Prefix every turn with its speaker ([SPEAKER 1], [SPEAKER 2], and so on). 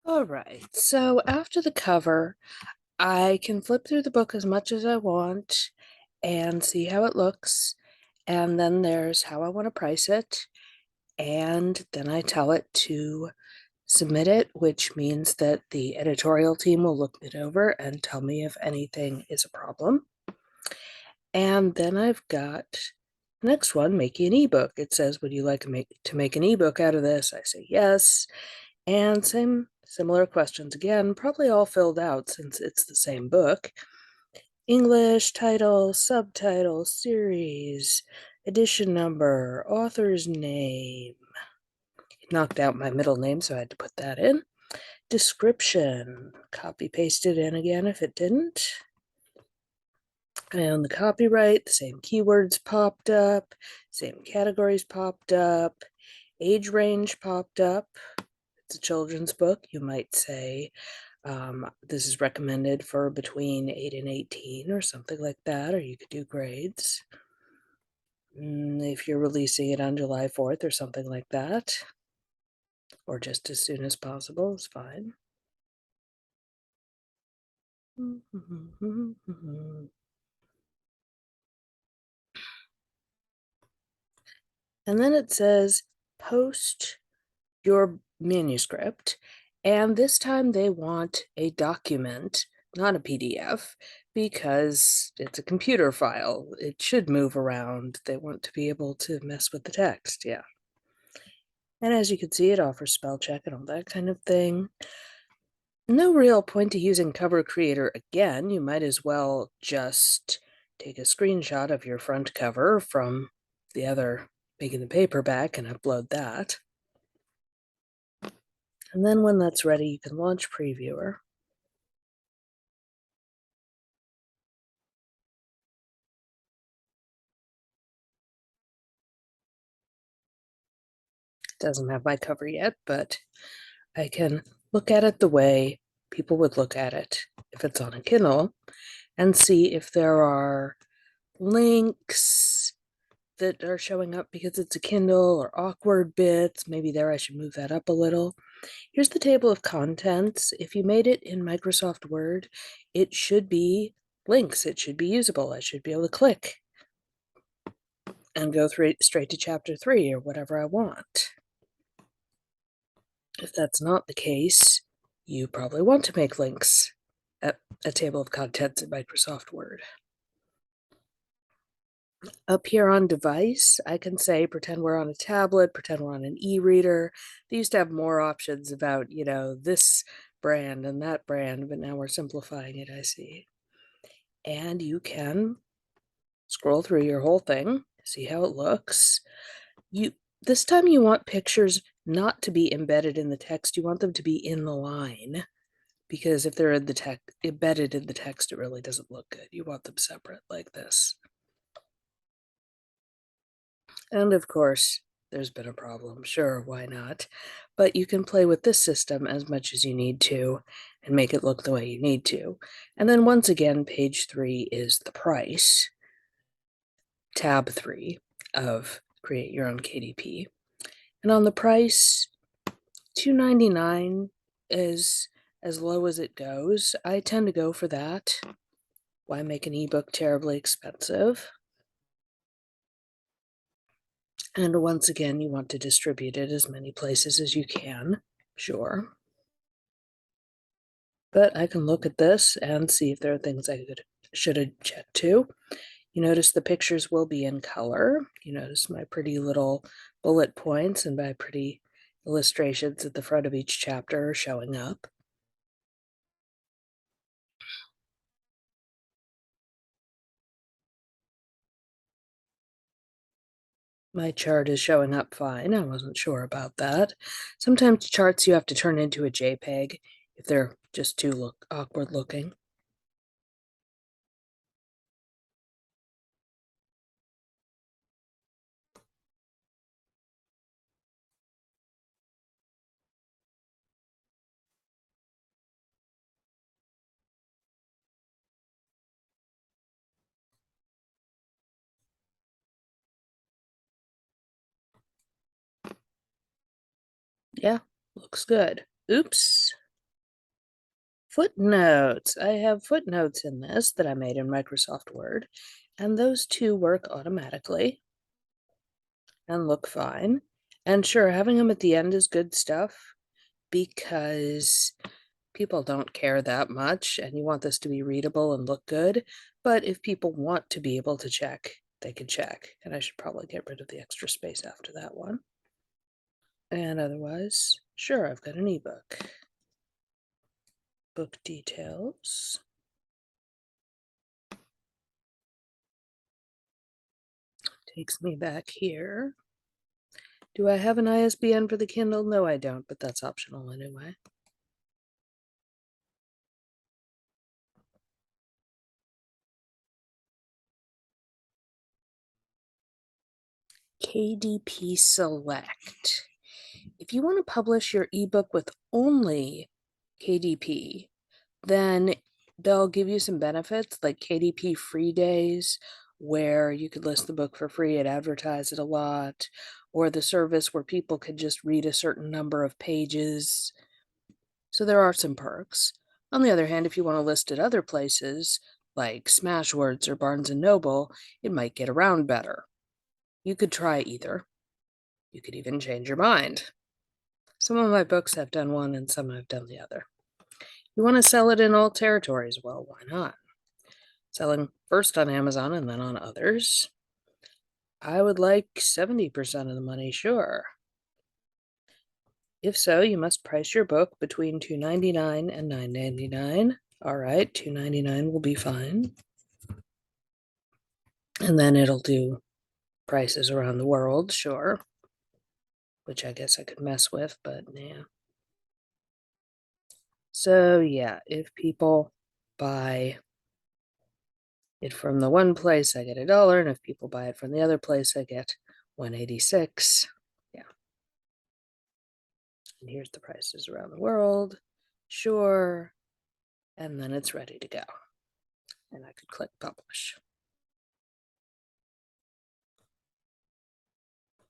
[SPEAKER 1] All right, so after the cover, I can flip through the book as much as I want and see how it looks. And then there's how I want to price it. And then I tell it to submit it, which means that the editorial team will look it over and tell me if anything is a problem. And then I've got the next one, making an ebook. It says, would you like to make an ebook out of this? I say yes. And similar questions again, probably all filled out since it's the same book. English, title, subtitle, series, edition number, author's name. It knocked out my middle name, so I had to put that in. Description, copy pasted in again if it didn't. And the copyright, the same keywords popped up, same categories popped up, age range popped up. It's a children's book, you might say. This is recommended for between 8 and 18 or something like that, or you could do grades. If you're releasing it on July 4th or something like that, or just as soon as possible is fine. And then it says post your manuscript, and this time they want a document, not a PDF, because it's a computer file. It should move around. They want to be able to mess with the text, yeah. And as you can see, it offers spell check and all that kind of thing. No real point to using Cover Creator again. You might as well just take a screenshot of your front cover from the other, making the paperback, and upload that. And then when that's ready, you can launch Previewer. It doesn't have my cover yet, but I can look at it the way people would look at it if it's on a Kindle and see if there are links that are showing up because it's a Kindle or awkward bits. Maybe there I should move that up a little. Here's the table of contents. If you made it in Microsoft Word, it should be links. It should be usable. I should be able to click and go straight to chapter 3 or whatever I want. If that's not the case, you probably want to make links at a table of contents in Microsoft Word. Up here on device, I can say pretend we're on a tablet, pretend we're on an e-reader. They used to have more options about, this brand and that brand, but now we're simplifying it, I see. And you can scroll through your whole thing, see how it looks. This time you want pictures not to be embedded in the text, you want them to be in the line. Because if they're in the text, embedded in the text, it really doesn't look good. You want them separate like this. And of course, there's been a problem. Sure, why not? But you can play with this system as much as you need to and make it look the way you need to. And then once again, page 3 is the price, tab 3 of Create Your Own KDP. And on the price, $2.99 is as low as it goes. I tend to go for that. Why make an ebook terribly expensive? And once again, you want to distribute it as many places as you can, sure. But I can look at this and see if there are things I should have checked too. You notice the pictures will be in color. You notice my pretty little bullet points and my pretty illustrations at the front of each chapter are showing up. My chart is showing up fine. I wasn't sure about that. Sometimes charts you have to turn into a JPEG if they're just too awkward looking. Yeah, looks good. Oops. Footnotes. I have footnotes in this that I made in Microsoft Word, and those two work automatically and look fine. And sure, having them at the end is good stuff because people don't care that much and you want this to be readable and look good. But if people want to be able to check, they can check. And I should probably get rid of the extra space after that one. And otherwise, sure, I've got an ebook. Book details. Takes me back here. Do I have an ISBN for the Kindle? No, I don't, but that's optional anyway. KDP Select. If you want to publish your ebook with only KDP, then they'll give you some benefits like KDP free days, where you could list the book for free and advertise it a lot, or the service where people could just read a certain number of pages. So there are some perks. On the other hand, if you want to list it other places, like Smashwords or Barnes & Noble, it might get around better. You could try either. You could even change your mind. Some of my books have done one and some have done the other. You want to sell it in all territories? Well, why not? Selling first on Amazon and then on others. I would like 70% of the money, sure. If so, you must price your book between $2.99 and $9.99. All right, $2.99 will be fine. And then it'll do prices around the world, sure. Which I guess I could mess with, but yeah. So yeah, if people buy it from the one place, I get $1, and if people buy it from the other place, I get $1.86. Yeah. And here's the prices around the world. Sure. And then it's ready to go. And I could click publish.